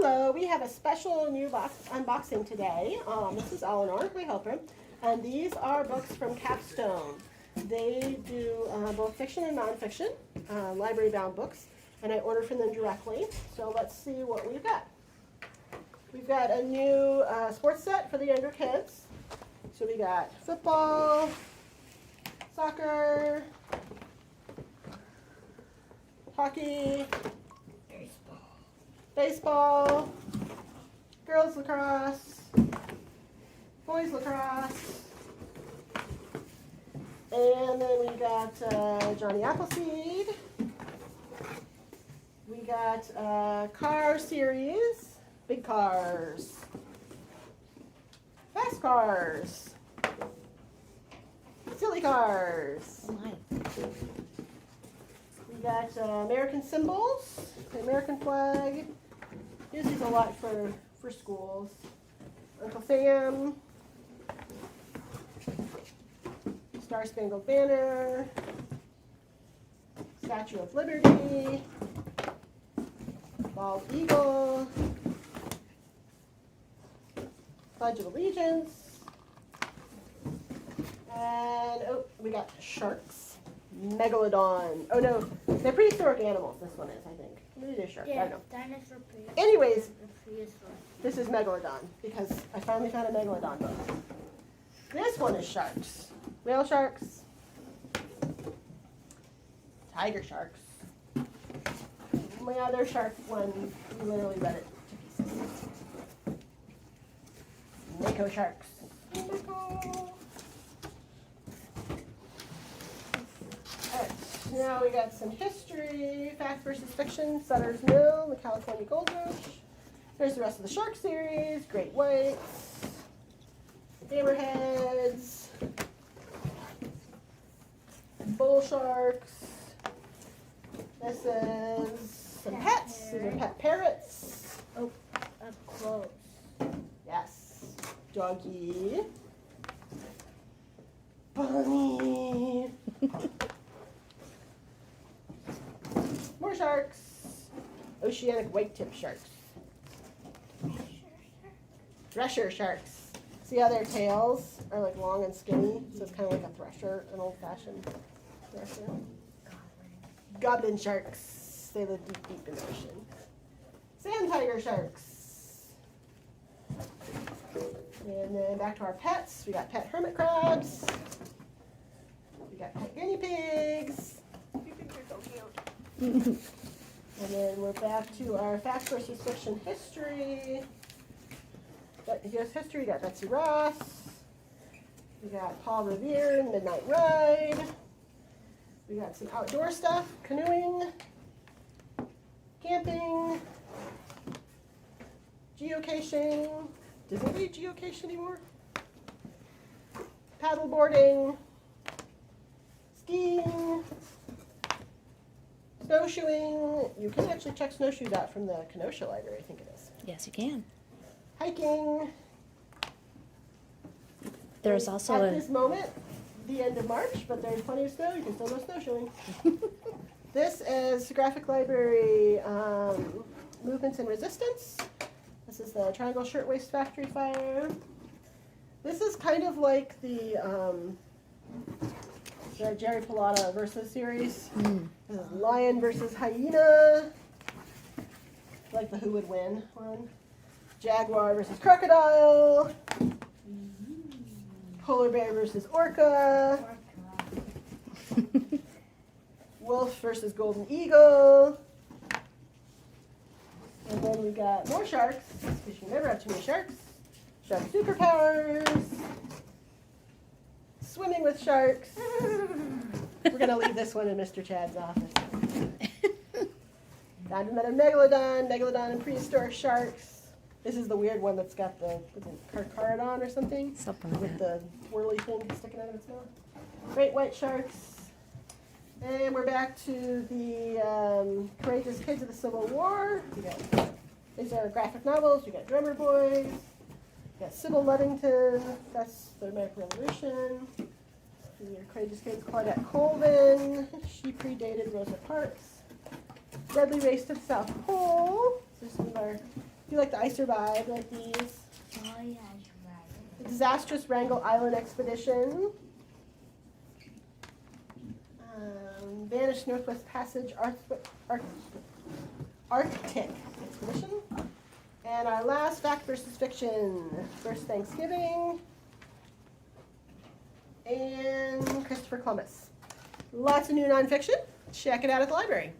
Hello, we have a special new box unboxing today. This is Eleanor, my helper, and these are books from Capstone. They do both fiction and nonfiction, library-bound books, and I ordered from them directly. So let's see what we've got. We've got a new sports set for the younger kids. So we got football, soccer, hockey, baseball, girls lacrosse, boys lacrosse, and then we got Johnny Appleseed. We got car series, big cars, fast cars, silly cars. We got American symbols, the American flag. Use these a lot for schools. Uncle Sam, Star Spangled Banner, Statue of Liberty, Bald Eagle, Pledge of Allegiance, and oh, we got sharks, Megalodon. Oh no, they're prehistoric animals. This one is, I think. Maybe they're sharks. I don't know. Dinosaur prehistoric. Anyways, Prehistoric. this is Megalodon because I finally found a Megalodon book. This one is sharks. Whale sharks. Tiger sharks. My other shark one, we literally read it to pieces. Mako sharks. Mako. Alright, now we got some history, fact versus fiction, Sutter's Mill, the California Gold Rush. There's the rest of the shark series, great whites, hammerheads, bull sharks. This is some pets. These are pet parrots. Oh, up close. Yes. Doggy. Bunny. More sharks. Oceanic white-tip sharks. Thresher sharks. See how their tails are like long and skinny? So it's kind of like a thresher, an old-fashioned thresher. Goblin sharks. They live deep, deep in the ocean. Sand tiger sharks. And then back to our pets. We got pet hermit crabs. We got pet guinea pigs. You think they're so cute. And then we're back to our fact versus fiction history. But here's history. We got Betsy Ross. We got Paul Revere, Midnight Ride. We got some outdoor stuff, canoeing, camping, geocaching. Does anybody geocache anymore? Paddle boarding, skiing, snowshoeing. You can actually check snowshoes out from the Kenosha Library, I think it is. Yes, you can. Hiking. There's also At this moment, the end of March, but there's plenty of snow. You can still go snowshoeing. This is Graphic Library Movements and Resistance. This is the Triangle Shirtwaist Factory Fire. This is kind of like the Jerry Pallotta versus series. This is Lion versus Hyena. Like the Who Would Win one. Jaguar versus Crocodile. Polar bear versus orca. Wolf versus golden eagle. And then we got more sharks, because you never have too many sharks. Shark superpowers. Swimming with sharks. We're going to leave this one in Mr. Chad's office. Down to another Megalodon and prehistoric sharks. This is the weird one that's got the carcharodon or something. something like With that. the whirly thing sticking out of its mouth. Great white sharks. And we're back to the Courageous Kids of the Civil War. These are graphic novels. You got Drummer Boys. You got Sybil Ludington. That's the American Revolution. Your Courageous Kids, Claudette Colvin. She predated Rosa Parks. Deadly Race to the South Pole. These are some of our If you like the I Survived, like these. Oh yeah, The Disastrous Wrangel Island Expedition. Vanished Northwest Passage Arctic Expedition. And our last fact versus fiction. First Thanksgiving. And Christopher Columbus. Lots of new nonfiction. Check it out at the library.